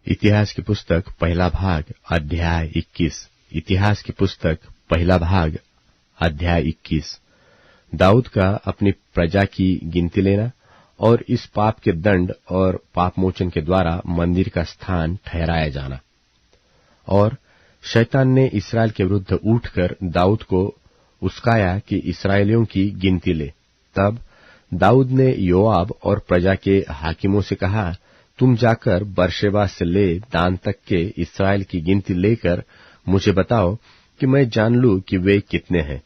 इतिहास की पुस्तक पहला भाग अध्याय 21। इतिहास की पुस्तक पहला भाग अध्याय 21। दाऊद का अपनी प्रजा की गिनती लेना और इस पाप के दंड और पाप मोचन के द्वारा मंदिर का स्थान ठहराया जाना। और शैतान ने इसराइल के विरुद्ध उठकर दाऊद को उस्काया कि इसराइलियों की गिनती ले। तब दाऊद ने योआब और प्रजा के हाकिमों से कहा, तुम जाकर बरशेबा से ले दान तक के इसराइल की गिनती लेकर मुझे बताओ कि मैं जान लूं कि वे कितने हैं।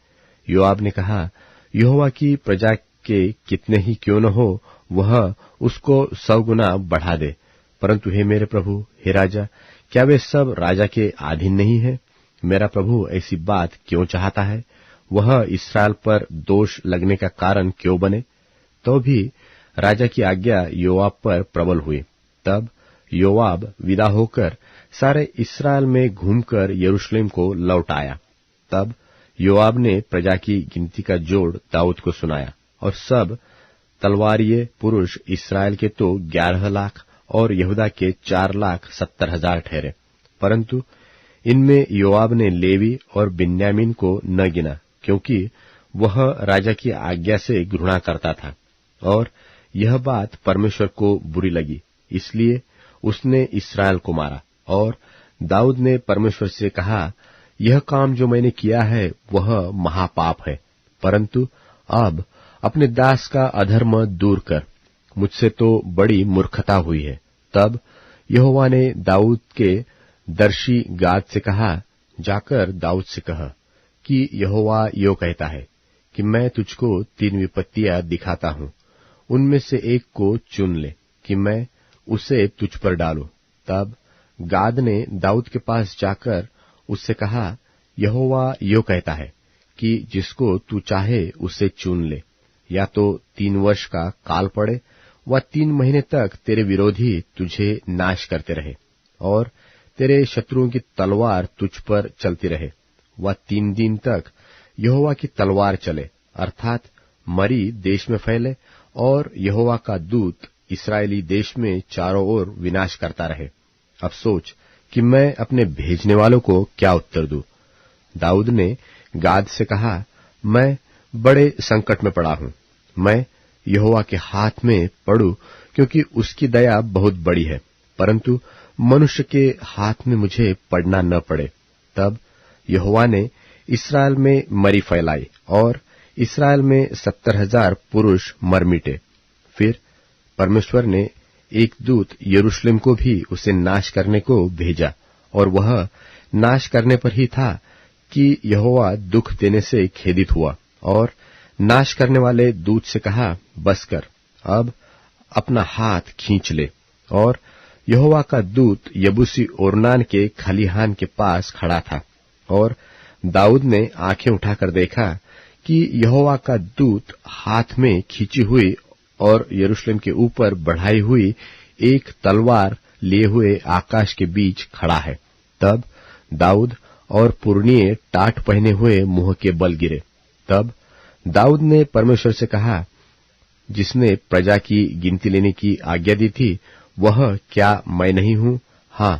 योआब ने कहा, यहोवा की प्रजा के कितने ही क्यों न हो, वह उसको 100 गुना बढ़ा दे। परंतु हे मेरे प्रभु, हे राजा, क्या वे सब राजा के अधीन नहीं है? मेरा प्रभु ऐसी बात क्यों चाहता है? वह इसराइल पर दोष लगने का कारण क्यों बने? तो भी राजा की आज्ञा योआब पर प्रबल हुई। तब योआब विदा होकर सारे इसराइल में घूमकर यरूशलेम को लौट आया। तब योआब ने प्रजा की गिनती का जोड़ दाऊद को सुनाया, और सब तलवारिये पुरुष इसराइल के तो 11 लाख और यहूदा के 4,70,000 ठहरे। परंतु इनमें योआब ने लेवी और बिन्यामीन को न गिना, क्योंकि वह राजा की आज्ञा से घृणा करता था। और यह बात परमेश्वर को बुरी लगी, इसलिए उसने इसराइल को मारा। और दाऊद ने परमेश्वर से कहा, यह काम जो मैंने किया है वह महापाप है, परंतु अब अपने दास का अधर्म दूर कर, मुझसे तो बड़ी मूर्खता हुई है। तब यहोवा ने दाऊद के दर्शी गाद से कहा, जाकर दाऊद से कह कि यहोवा यो कहता है कि मैं तुझको 3 विपत्तियां दिखाता हूं, उनमें से एक को चुन ले कि मैं उसे तुझ पर डालूं। तब गाद ने दाऊद के पास जाकर उससे कहा, यहोवा यो कहता है कि जिसको तू चाहे उसे चुन ले, या तो 3 वर्ष का काल पड़े व 3 महीने तक तेरे विरोधी तुझे नाश करते रहे, और तेरे शत्रुओं की तलवार तुझ पर चलती रहे, व 3 दिन तक यहोवा की तलवार चले, अर्थात मरी देश में फैले, और यहोवा का दूत इस्राएली देश में चारों ओर विनाश करता रहे। अब सोच कि मैं अपने भेजने वालों को क्या उत्तर दूं। दाऊद ने गाद से कहा, मैं बड़े संकट में पड़ा हूं, मैं यहोवा के हाथ में पड़ूं, क्योंकि उसकी दया बहुत बड़ी है, परंतु मनुष्य के हाथ में मुझे पड़ना न पड़े। तब यहोवा ने इसराइल में मरी फैलाई, और इसराइल में 70,000 पुरुष मर मिटे। फिर परमेश्वर ने एक दूत यरूशलेम को भी उसे नाश करने को भेजा, और वह नाश करने पर ही था कि यहोवा दुख देने से खेदित हुआ, और नाश करने वाले दूत से कहा, बस कर, अब अपना हाथ खींच ले। और यहोवा का दूत यबूसी ओरनान के खलिहान के पास खड़ा था, और दाऊद ने आंखें उठाकर देखा कि यहोवा का दूत हाथ में खींची हुई और यरूशलेम के ऊपर बढ़ाई हुई एक तलवार लिए हुए आकाश के बीच खड़ा है। तब दाऊद और पुरनिये टाट पहने हुए मुंह के बल गिरे। तब दाऊद ने परमेश्वर से कहा, जिसने प्रजा की गिनती लेने की आज्ञा दी थी, वह क्या मैं नहीं हूं? हां,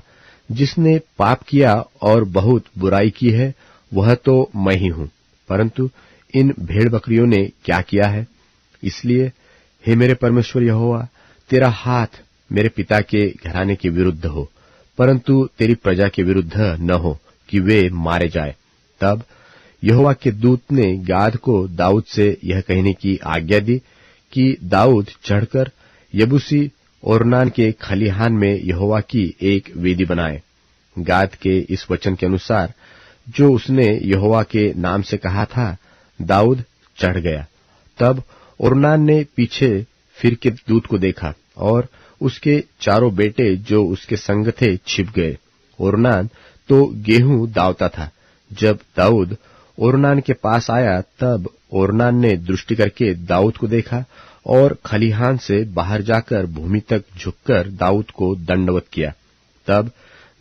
जिसने पाप किया और बहुत बुराई की है, वह तो मैं ही हूं। परंतु इन भेड़ बकरियों ने क्या किया है? इसलिए हे मेरे परमेश्वर यहोवा, तेरा हाथ मेरे पिता के घराने के विरुद्ध हो, परंतु तेरी प्रजा के विरुद्ध न हो कि वे मारे जाए। तब यहोवा के दूत ने गाद को दाऊद से यह कहने की आज्ञा दी कि दाऊद चढ़कर यबूसी ओरनान के खलिहान में यहोवा की एक वेदी बनाए। गाद के इस वचन के अनुसार जो उसने यहोवा के नाम से कहा था, दाऊद चढ़ गया। तब ओरनान ने पीछे फिर के दूत को देखा, और उसके चारों बेटे जो उसके संग थे छिप गए। ओरनान तो गेहूं दावता था। जब दाऊद ओरनान के पास आया, तब ओरनान ने दृष्टि करके दाऊद को देखा, और खलिहान से बाहर जाकर भूमि तक झुककर दाऊद को दंडवत किया। तब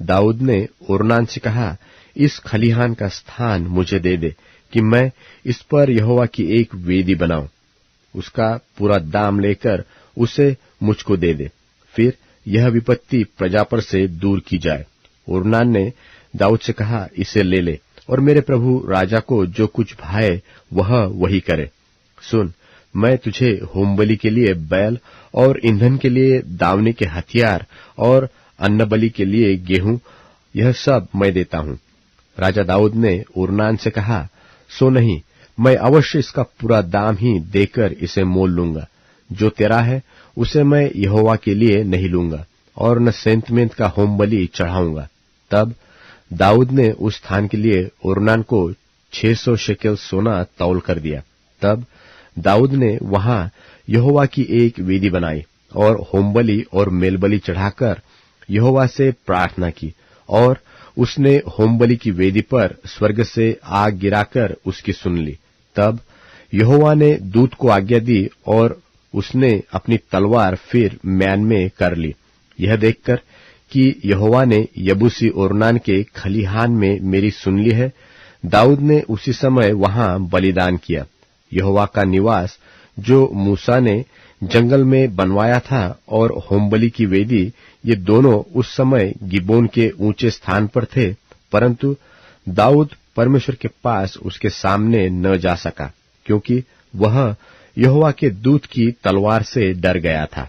दाऊद ने ओरनान से कहा, इस खलिहान का स्थान मुझे दे दे कि मैं इस पर यहोवा की एक वेदी बनाऊं। उसका पूरा दाम लेकर उसे मुझको दे दे। फिर यह विपत्ति प्रजा पर से दूर की जाए। ओरनान ने दाऊद से कहा, इसे ले ले और मेरे प्रभु राजा को जो कुछ भाए वह वही करे। सुन, मैं तुझे होमबलि के लिए बैल और ईंधन के लिए दावनी के हथियार और अन्नबलि के लिए गेहूं, यह सब मैं देता हूं। राजा दाऊद ने ओरनान से कहा, सो नहीं, मैं अवश्य इसका पूरा दाम ही देकर इसे मोल लूंगा। जो तेरा है उसे मैं यहोवा के लिए नहीं लूंगा और न सेंतमेंत का होमबलि चढ़ाऊंगा। तब दाऊद ने उस स्थान के लिए ओरनान को 600 शेकेल सोना तौल कर दिया। तब दाऊद ने वहां यहोवा की एक वेदी बनाई और होमबलि और मेलबलि चढ़ाकर यहोवा से प्रार्थना की, और उसने होमबलि की वेदी पर स्वर्ग से आग गिराकर उसकी सुन ली। तब यहोवा ने दूत को आज्ञा दी और उसने अपनी तलवार फिर म्यान में कर ली। यह देखकर कि यहोवा ने यबूसी ओरनान के खलिहान में मेरी सुन ली है, दाऊद ने उसी समय वहां बलिदान किया। यहोवा का निवास जो मूसा ने जंगल में बनवाया था और होमबलि की वेदी, ये दोनों उस समय गिबोन के ऊंचे स्थान पर थे, परंतु दाऊद परमेश्वर के पास उसके सामने न जा सका, क्योंकि वह यहोवा के दूत की तलवार से डर गया था।